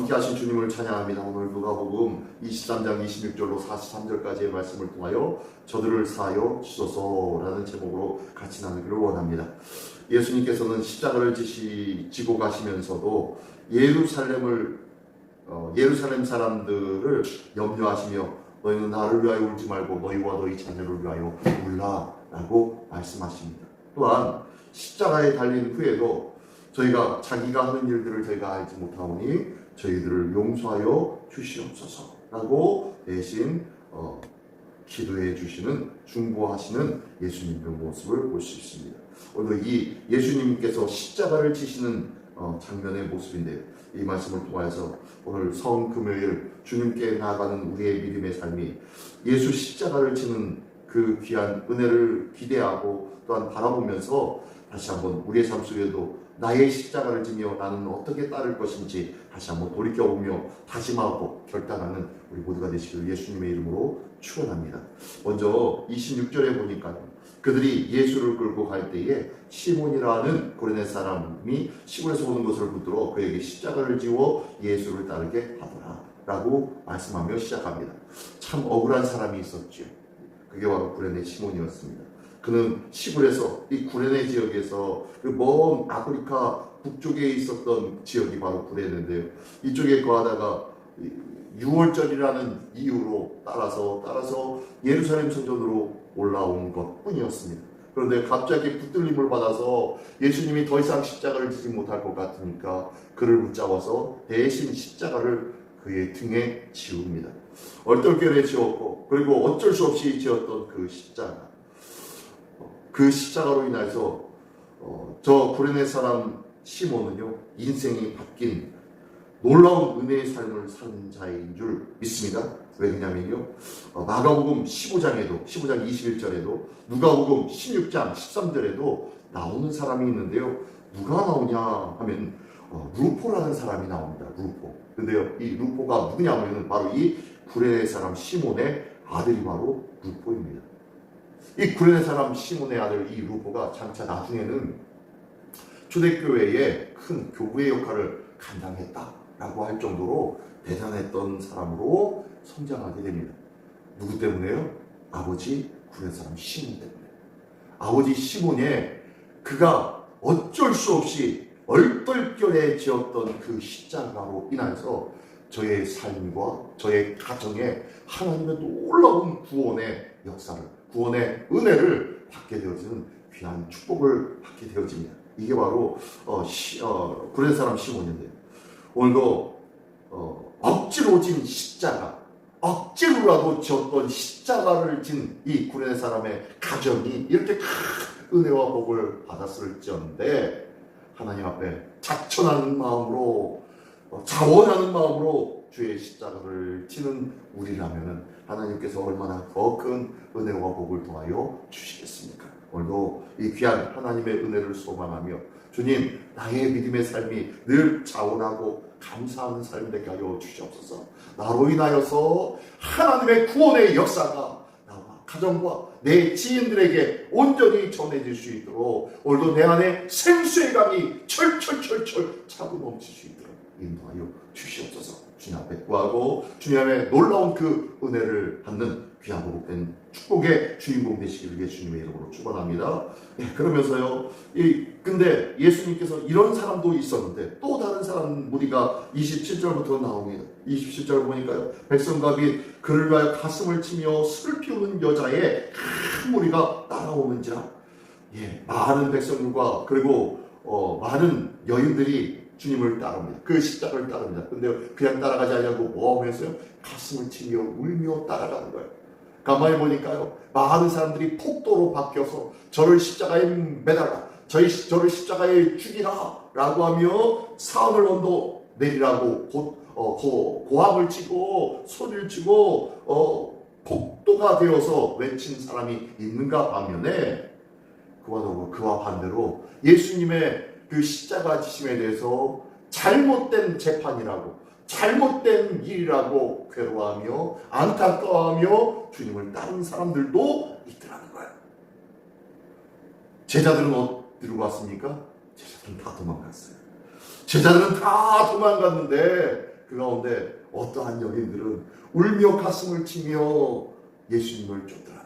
함께 하신 주님을 찬양합니다. 오늘 누가복음 23장 26절로 43절까지의 말씀을 통하여 저들을 사하여 주소서라는 제목으로 같이 나누기를 원합니다. 예수님께서는 십자가를 지고 가시면서도 예루살렘 사람들을 염려하시며 너희는 나를 위하여 울지 말고 너희와 너희 자녀를 위하여 울라라고 말씀하십니다. 또한 십자가에 달린 후에도 저희가 자기가 하는 일들을 저희가 알지 못하오니 저희들을 용서하여 주시옵소서라고 대신 기도해 주시는, 중보하시는 예수님의 모습을 볼 수 있습니다. 오늘 이 예수님께서 십자가를 지시는 장면의 모습인데요. 이 말씀을 통해서 오늘 성금요일 주님께 나아가는 우리의 믿음의 삶이 예수 십자가를 지는 그 귀한 은혜를 기대하고 또한 바라보면서 다시 한번 우리의 삶 속에도 나의 십자가를 지며 나는 어떻게 따를 것인지 다시 한번 돌이켜보며 다짐하고 결단하는 우리 모두가 되시길 예수님의 이름으로 축원합니다. 먼저 26절에 보니까요, 그들이 예수를 끌고 갈 때에 시몬이라는 고레네 사람이 시골에서 오는 것을 붙들어 그에게 십자가를 지워 예수를 따르게 하더라 라고 말씀하며 시작합니다. 참 억울한 사람이 있었죠. 그게 바로 구레네 시몬이었습니다. 그는 시골에서, 이 구레네 지역에서 그 먼 아프리카 북쪽에 있었던 지역이 바로 구레네인데요. 이쪽에 거하다가 6월절이라는 이유로 따라서 예루살렘 성전으로 올라온 것 뿐이었습니다. 그런데 갑자기 붙들림을 받아서 예수님이 더 이상 십자가를 지지 못할 것 같으니까 그를 붙잡아서 대신 십자가를 그의 등에 지웁니다. 얼떨결에 지었고, 그리고 어쩔 수 없이 지었던 그 십자가, 그 십자가로 인해서 저 구레네 사람 시몬은요, 인생이 바뀐 놀라운 은혜의 삶을 산 자인 줄 믿습니다. 왜냐면요, 마가복음 15장 21절에도 누가복음 16장 13절에도 나오는 사람이 있는데요. 누가 나오냐 하면 루포라는 사람이 나옵니다. 루포. 근데요, 이 루포가 누구냐면 바로 이 구레네 사람 시몬의 아들이 바로 루포입니다. 이 구레네 사람 시몬의 아들 이 루포가 장차 나중에는 초대교회의 큰 교부의 역할을 감당했다라고 할 정도로 대단했던 사람으로 성장하게 됩니다. 누구 때문에요? 아버지 구레네 사람 시몬 때문에. 아버지 시몬의 그가 어쩔 수 없이 얼떨결에 지었던 그 십자가로 인해서 저의 삶과 저의 가정에 하나님의 놀라운 구원의 역사를, 구원의 은혜를 받게 되어지는 귀한 축복을 받게 되어집니다. 이게 바로 구레네 사람 시몬인데요. 오늘도 억지로 진 십자가, 억지로라도 지었던 십자가를 진 이 구레네 사람의 가정이 이렇게 큰 은혜와 복을 받았을지언데 하나님 앞에 자천하는 마음으로, 자원하는 마음으로 주의 십자가를 지는 우리라면 하나님께서 얼마나 더 큰 은혜와 복을 통하여 주시겠습니까? 오늘도 이 귀한 하나님의 은혜를 소망하며 주님, 나의 믿음의 삶이 늘 자원하고 감사하는 삶이 되게 하여 주시옵소서. 나로 인하여서 하나님의 구원의 역사가 나와 가정과 내 지인들에게 온전히 전해질 수 있도록 오늘도 내 안에 생수의 강이 철철철철 차고 넘칠 수 있도록 인도하여 주시옵소서. 주님 앞에 구하고 주님 앞에 놀라운 그 은혜를 받는 귀하고 복된 축복의 주인공 되시기를 예수님의 이름으로 축원합니다. 그러면서요, 근데 예수님께서 이런 사람도 있었는데 또 다른 사람 무리가 27절부터 나옵니다. 27절 보니까요, 백성과 및 그를 위하여 가슴을 치며 술을 피우는 여자의 큰 무리가 따라오는지라. 많은 백성들과 그리고 많은 여인들이 주님을 따릅니다. 그 십자가를 따릅니다. 근데 그냥 따라가지 않냐고 뭐 하면서요? 가슴을 치며 울며 따라가는 거예요. 가만히 보니까요, 많은 사람들이 폭도로 바뀌어서 저를 십자가에 매달라, 저를 십자가에 죽이라 라고 하며 사흘 언도 내리라고 고함을 치고 소리를 치고 폭도가 되어서 외친 사람이 있는가 반면에 그와 반대로 예수님의 그 십자가 지심에 대해서 잘못된 재판이라고, 잘못된 일이라고 괴로워하며 안타까워하며 주님을 따른 사람들도 있더라는 거예요. 제자들은 어디로 갔습니까? 제자들은 다 도망갔어요. 제자들은 다 도망갔는데 그 가운데 어떠한 여인들은 울며 가슴을 치며 예수님을 쫓더라는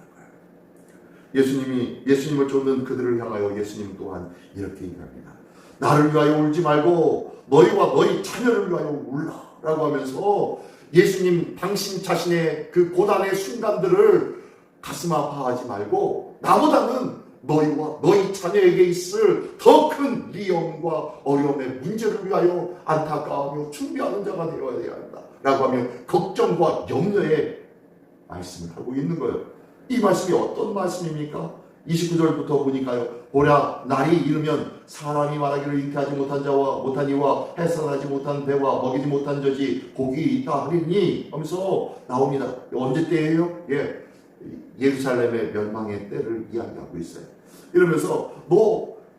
거예요. 예수님을 쫓는 그들을 향하여 예수님 또한 이렇게 얘기합니다. 나를 위하여 울지 말고 너희와 너희 자녀를 위하여 울라 라고 하면서 예수님 당신 자신의 그 고난의 순간들을 가슴 아파하지 말고 나보다는 너희와 너희 자녀에게 있을 더 큰 위험과 어려움의 문제를 위하여 안타까워하며 준비하는 자가 되어야 한다 라고 하며 걱정과 염려의 말씀을 하고 있는 거예요. 이 말씀이 어떤 말씀입니까? 29절부터 보니까요. 보라 날이 이르면 사람이 말하기를 잉태하지 못한 자와 못한 이와 해산하지 못한 배와 먹이지 못한 저지 복이 있다 하리니 하면서 나옵니다. 언제 때예요? 예루살렘의 멸망의 때를 이야기하고 있어요. 이러면서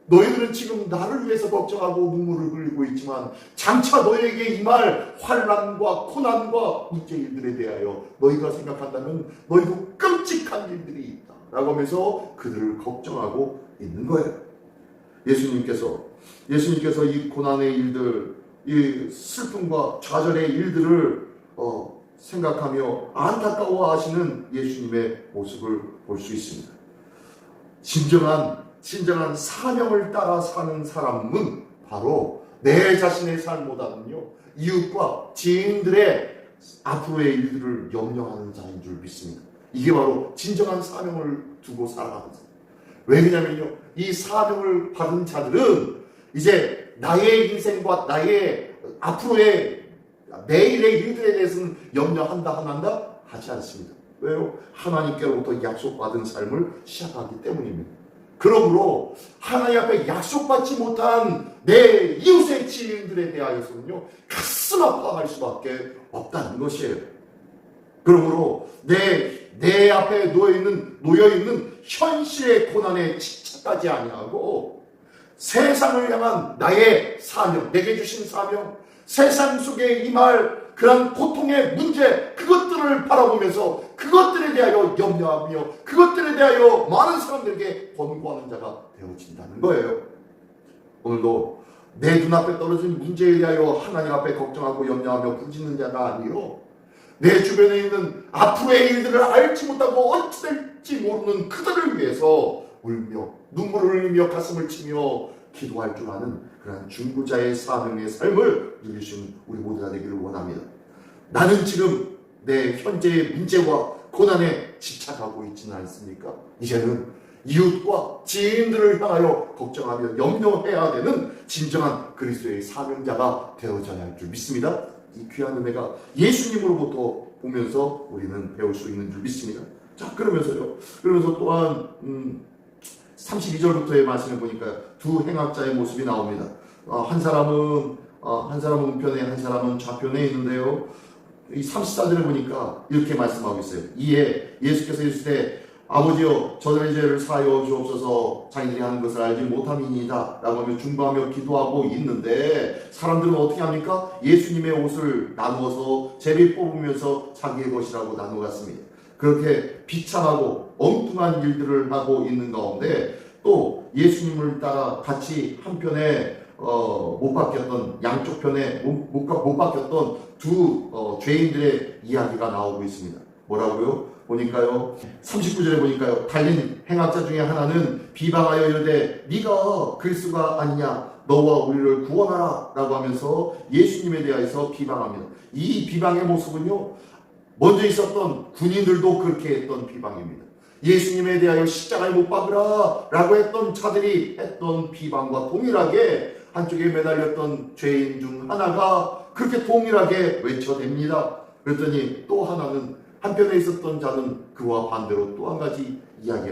너희들은 지금 나를 위해서 걱정하고 눈물을 흘리고 있지만 장차 너희에게 임할 환난과 고난과 문제 일들에 대하여 너희가 생각한다면 너희도 끔찍한 일들이 있다 라고 하면서 그들을 걱정하고 있는 거예요. 예수님께서 이 고난의 일들, 이 슬픔과 좌절의 일들을 생각하며 안타까워하시는 예수님의 모습을 볼 수 있습니다. 진정한 사명을 따라 사는 사람은 바로 내 자신의 삶보다는요 이웃과 지인들의 앞으로의 일들을 염려하는 자인 줄 믿습니다. 이게 바로 진정한 사명을 두고 살아가는 자예요. 왜 그러냐면요 이 사명을 받은 자들은 이제 나의 인생과 나의 앞으로의 내일의 일들에 대해서는 염려한다 안 한다 하지 않습니다. 왜요? 하나님께로부터 약속받은 삶을 시작하기 때문입니다. 그러므로 하나님 앞에 약속받지 못한 내 이웃의 지인들에 대하여서는요 가슴 아파할 수밖에 없다는 것이에요. 그러므로 내 앞에 놓여있는 현실의 고난에 집착하지 아니하고 세상을 향한 나의 사명, 내게 주신 사명, 세상 속에 임할 그런 고통의 문제, 그것들을 바라보면서 그것들에 대하여 염려하며 그것들에 대하여 많은 사람들에게 권고하는 자가 되어진다는 거예요. 오늘도 내 눈앞에 떨어진 문제에 대하여 하나님 앞에 걱정하고 염려하며 부르짖는 자가 아니요 내 주변에 있는 앞으로의 일들을 알지 못하고 어찌 될지 모르는 그들을 위해서 울며 눈물을 흘리며 가슴을 치며 기도할 줄 아는 그런 중보자의 사명의 삶을 누리신 우리 모두가 되기를 원합니다. 나는 지금 내 현재의 문제와 고난에 집착하고 있지는 않습니까? 이제는 이웃과 지인들을 향하여 걱정하며 염려해야 되는 진정한 그리스도의 사명자가 되어져야 할 줄 믿습니다. 이 귀한 은혜가 예수님으로부터 보면서 우리는 배울 수 있는 줄 믿습니다. 자, 그러면서 또한 32절부터의 말씀을 보니까 두 행악자의 모습이 나옵니다. 한 사람은 우편에 한 사람은 좌편에 있는데요. 이 34절에 보니까 이렇게 말씀하고 있어요. 이에 예수께서 이르시되 아버지여 저들의 죄를 사하여 주옵소서 자기들이 하는 것을 알지 못함이니이다 라고 하며 중보하며 기도하고 있는데 사람들은 어떻게 합니까? 예수님의 옷을 나누어서 제비 뽑으면서 자기의 것이라고 나누었습니다. 그렇게 비참하고 엉뚱한 일들을 하고 있는 가운데 또 예수님을 따라 같이 한편에 못 바뀌었던 양쪽 편에 못 바뀌었던 두 죄인들의 이야기가 나오고 있습니다. 뭐라고요? 보니까요 39절에 보니까요 달린 행악자 중에 하나는 비방하여 이르되 네가 그리스도가 아니냐 너와 우리를 구원하라 라고 하면서 예수님에 대해서 비방합니다. 이 비방의 모습은요 먼저 있었던 군인들도 그렇게 했던 비방입니다. 예수님에 대하여 십자가에 못 박으라 라고 했던 자들이 했던 비방과 동일하게 한쪽에 매달렸던 죄인 중 하나가 그렇게 동일하게 외쳐댑니다. 그랬더니 또 하나는 한편에 있었던 자는 그와 반대로 또 한 가지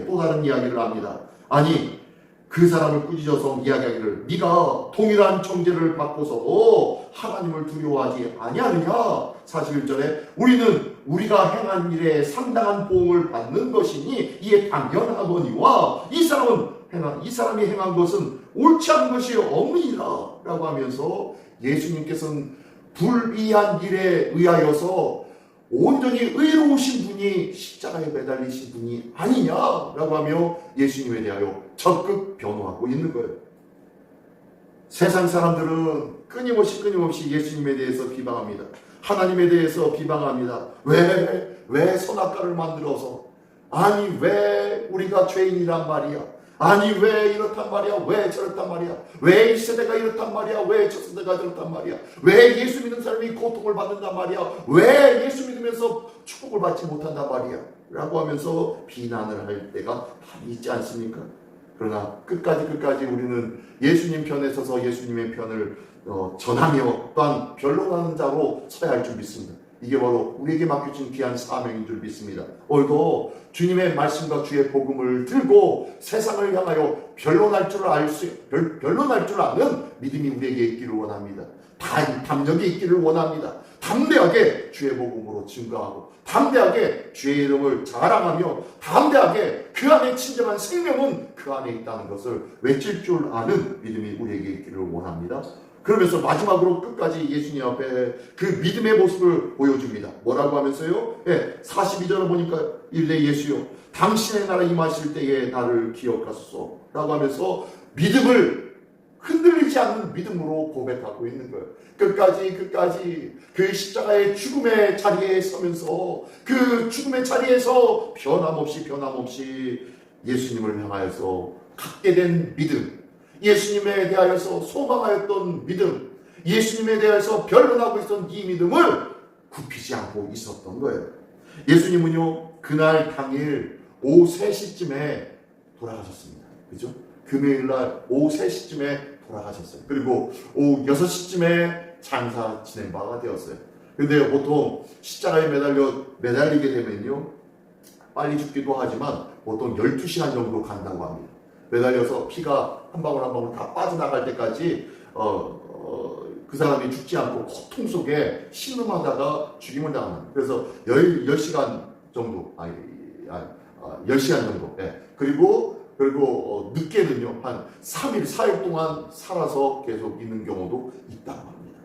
또 다른 이야기를 합니다. 아니 그 사람을 꾸짖어서 이야기하기를 네가 동일한 정죄를 받고서도 하나님을 두려워하지 아니하느냐. 41절에 우리는 우리가 행한 일에 상당한 보응을 받는 것이니 이에 당연하거니와 이 사람이 행한 것은 옳지 않은 것이 없느니라 라고 하면서 예수님께서는 불의한 일에 의하여서 온전히 의로우신 분이 십자가에 매달리신 분이 아니냐라고 하며 예수님에 대하여 적극 변호하고 있는 거예요. 세상 사람들은 끊임없이 예수님에 대해서 비방합니다. 하나님에 대해서 비방합니다. 왜 선악과를 만들어서? 아니 왜 우리가 죄인이란 말이야? 아니 왜 이렇단 말이야? 왜 저렇단 말이야? 왜 이 세대가 이렇단 말이야? 왜 저 세대가 저렇단 말이야? 왜 예수 믿는 사람이 고통을 받는단 말이야? 왜 예수 믿으면서 축복을 받지 못한단 말이야? 라고 하면서 비난을 할 때가 많이 있지 않습니까? 그러나 끝까지 우리는 예수님 편에 서서 예수님의 편을 전하며 또한 변론하는 자로 서야 할 줄 믿습니다. 이게 바로 우리에게 맡겨진 귀한 사명인 줄 믿습니다. 오늘도 주님의 말씀과 주의 복음을 들고 세상을 향하여 변론할 줄 아는 믿음이 우리에게 있기를 원합니다. 담력이 있기를 원합니다. 담대하게 주의 복음으로 증거하고 담대하게 주의 이름을 자랑하며 담대하게 그 안에 진정한 생명은 그 안에 있다는 것을 외칠 줄 아는 믿음이 우리에게 있기를 원합니다. 그러면서 마지막으로 끝까지 예수님 앞에 그 믿음의 모습을 보여줍니다. 뭐라고 하면서요? 42절을 보니까 이르되 예수여 당신의 나라 임하실 때에 나를 기억하소서 라고 하면서 믿음을 흔들리지 않는 믿음으로 고백하고 있는 거예요. 끝까지 그 십자가의 죽음의 자리에 서면서 그 죽음의 자리에서 변함없이 예수님을 향하여서 갖게 된 믿음, 예수님에 대하여서 소망하였던 믿음, 예수님에 대하여서 변론하고 있었던 이 믿음을 굽히지 않고 있었던 거예요. 예수님은요 그날 당일 오후 3시쯤에 돌아가셨습니다. 그죠? 금요일날 오후 3시쯤에 돌아가셨어요. 그리고 오후 6시쯤에 장사 진행 바가 되었어요. 근데 보통 십자가에 매달리게 되면요 빨리 죽기도 하지만 보통 12시간 정도 간다고 합니다. 매달려서 피가 한 방울 한 방울 다 빠져나갈 때까지 그 사람이 죽지 않고 고통 속에 신음하다가 죽임을 당합니다. 그래서 10시간 정도 10시간 정도 그리고 늦게는요 한 3일 4일 동안 살아서 계속 있는 경우도 있다고 합니다.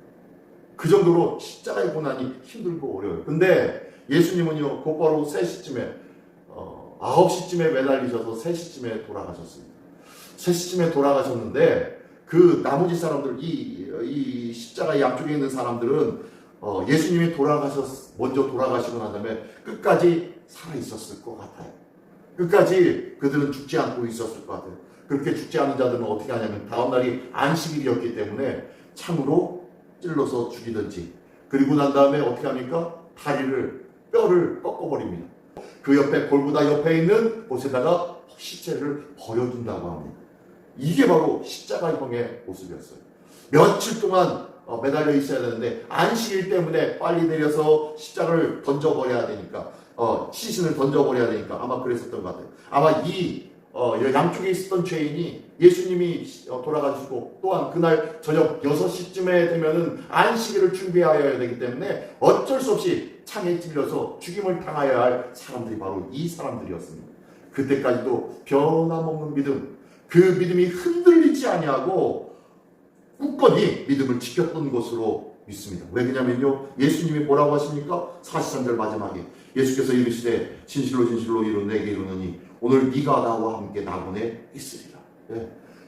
그 정도로 십자가의 고난이 힘들고 어려워요. 근데 예수님은요 곧바로 3시쯤에 9시쯤에 매달리셔서 3시쯤에 돌아가셨습니다. 3시쯤에 돌아가셨는데 그 나머지 사람들 이 십자가 양쪽에 있는 사람들은 예수님이 먼저 돌아가시고 난 다음에 끝까지 살아있었을 것 같아요. 끝까지 그들은 죽지 않고 있었을 것 같아요. 그렇게 죽지 않은 자들은 어떻게 하냐면 다음날이 안식일이었기 때문에 창으로 찔러서 죽이든지 그리고 난 다음에 어떻게 합니까? 뼈를 꺾어버립니다. 그 옆에 골고다 옆에 있는 곳에다가 시체를 버려둔다고 합니다. 이게 바로 십자가형의 모습이었어요. 며칠 동안 매달려 있어야 되는데 안식일 때문에 빨리 내려서 십자가를 던져버려야 되니까 시신을 던져버려야 되니까 아마 그랬었던 것 같아요. 아마 이 양쪽에 있었던 죄인이 예수님이 돌아가시고 또한 그날 저녁 6시쯤에 되면은 안식일을 준비하여야 되기 때문에 어쩔 수 없이 창에 찔려서 죽임을 당하여야 할 사람들이 바로 이 사람들이었습니다. 그때까지도 변함없는 믿음, 그 믿음이 흔들리지 아니하고 굳건히 믿음을 지켰던 것으로 믿습니다. 왜 그러냐면요 예수님이 뭐라고 하십니까? 43절 마지막에 예수께서 이르시되 진실로 내게 이르노니 오늘 네가 나와 함께 낙원에 있으리라.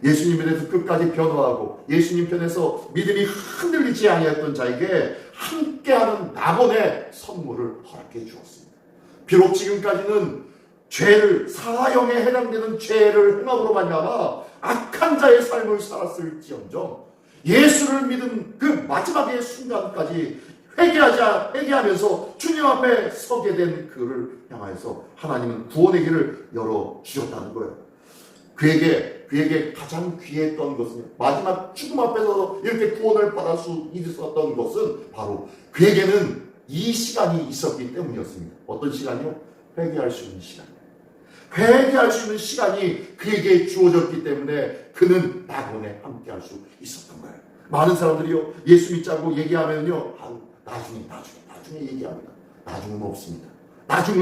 예수님에 대해서 끝까지 변화하고 예수님 편에서 믿음이 흔들리지 아니했던 자에게 함께하는 낙원의 선물을 허락해 주었습니다. 비록 지금까지는 사형에 해당되는 죄를 행함으로 말미암아 악한 자의 삶을 살았을지언정 예수를 믿은 그 마지막의 순간까지 회개하면서 주님 앞에 서게 된 그를 향하여서 하나님은 구원의 길을 열어주셨다는 거예요. 그에게 가장 귀했던 것은 마지막 죽음 앞에서 이렇게 구원을 받을 수 있었던 것은 바로 그에게는 이 시간이 있었기 때문이었습니다. 어떤 시간이요? 회개할 수 있는 시간. 회개할 수 있는 시간이 그에게 주어졌기 때문에 그는 낙원에 함께할 수 있었던 거예요. 많은 사람들이요 예수 믿자고 얘기하면요 나중에 얘기합니다. 나중은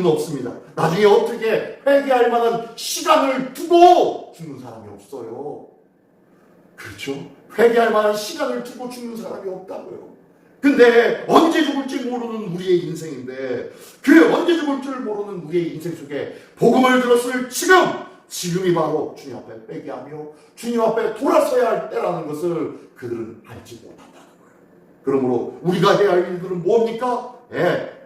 없습니다. 나중에 어떻게 회개할 만한 시간을 두고 죽는 사람이 없어요. 그렇죠? 회개할 만한 시간을 두고 죽는 사람이 없다고요. 근데 언제 죽을지 모르는 우리의 인생인데 그 언제 죽을 줄 모르는 우리의 인생 속에 복음을 들었을 지금 지금이 바로 주님 앞에 회개하며 주님 앞에 돌아서야 할 때라는 것을 그들은 알지 못한다는 거예요. 그러므로 우리가 해야 할 일들은 뭡니까?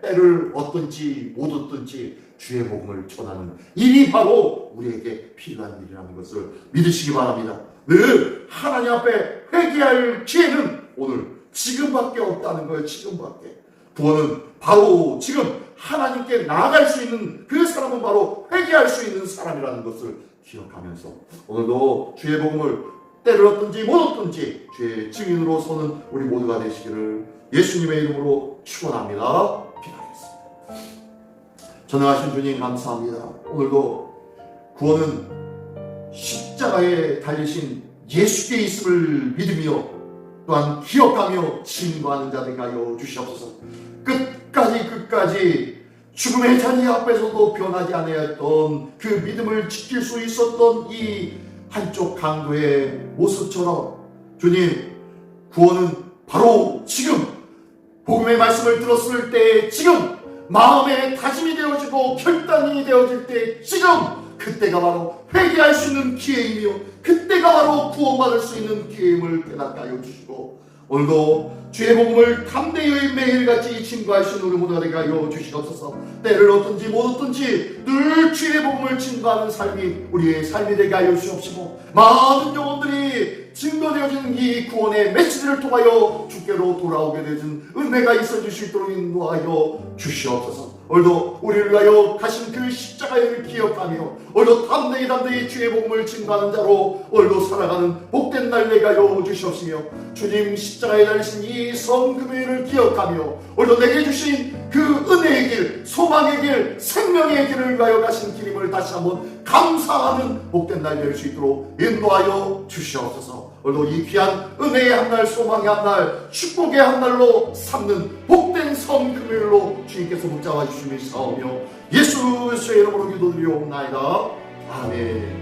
때를 얻든지 못 얻든지 주의 복음을 전하는 일이 바로 우리에게 필요한 일이라는 것을 믿으시기 바랍니다. 늘 하나님 앞에 회개할 기회는 오늘 지금밖에 없다는 거예요. 지금밖에. 구원은 바로 지금 하나님께 나아갈 수 있는 그 사람은 바로 회개할 수 있는 사람이라는 것을 기억하면서 오늘도 주의 복음을 때를 얻든지 못 얻든지 주의 증인으로 서는 우리 모두가 되시기를 예수님의 이름으로 축원합니다. 기도하겠습니다. 전능하신 주님 감사합니다. 오늘도 구원은 십자가에 달리신 예수께 있음을 믿으며 또한 기억하며 증거하는 자들에게 하여 주시옵소서. 끝까지 죽음의 자리 앞에서도 변하지 아니하였던 그 믿음을 지킬 수 있었던 이 한쪽 강도의 모습처럼 주님, 구원은 바로 지금 복음의 말씀을 들었을 때 지금 마음의 다짐이 되어지고 결단이 되어질 때 지금 그때가 바로 회개할 수 있는 기회이며 그때가 바로 구원받을 수 있는 기회임을 깨닫게 하여 주시고 오늘도 주의 복음을 담대히 매일같이 증거하신 우리 모두가 되게 하여 주시옵소서. 때를 얻든지 못 얻든지 늘 주의 복음을 증거하는 삶이 우리의 삶이 되게 하여 주시옵시고 많은 영혼들이 증거되어지는 이 구원의 메시지를 통하여 주께로 돌아오게 되는 은혜가 있어 주실 수 있도록 인도하여 주시옵소서. 오늘도 우리를 위하여 가신 그 십자가를 기억하며 오늘도 담대히 주의 복음을 증거하는 자로 오늘도 살아가는 복된 날 되게 하여 주시옵시며 주님 십자가에 달리신 이 성금요일을 기억하며 오늘도 내게 주신 그 은혜의 길, 소망의 길, 생명의 길을 위하여 가신 길임을 다시 한번 감사하는 복된 날 될 수 있도록 인도하여 주시옵소서. 오늘도 이 귀한 은혜의 한날, 소망의 한날, 축복의 한날로 삼는 복된 성금요일로 주님께서 붙잡아 주시며 사오며 예수의 이름으로 기도드리옵나이다. 아멘.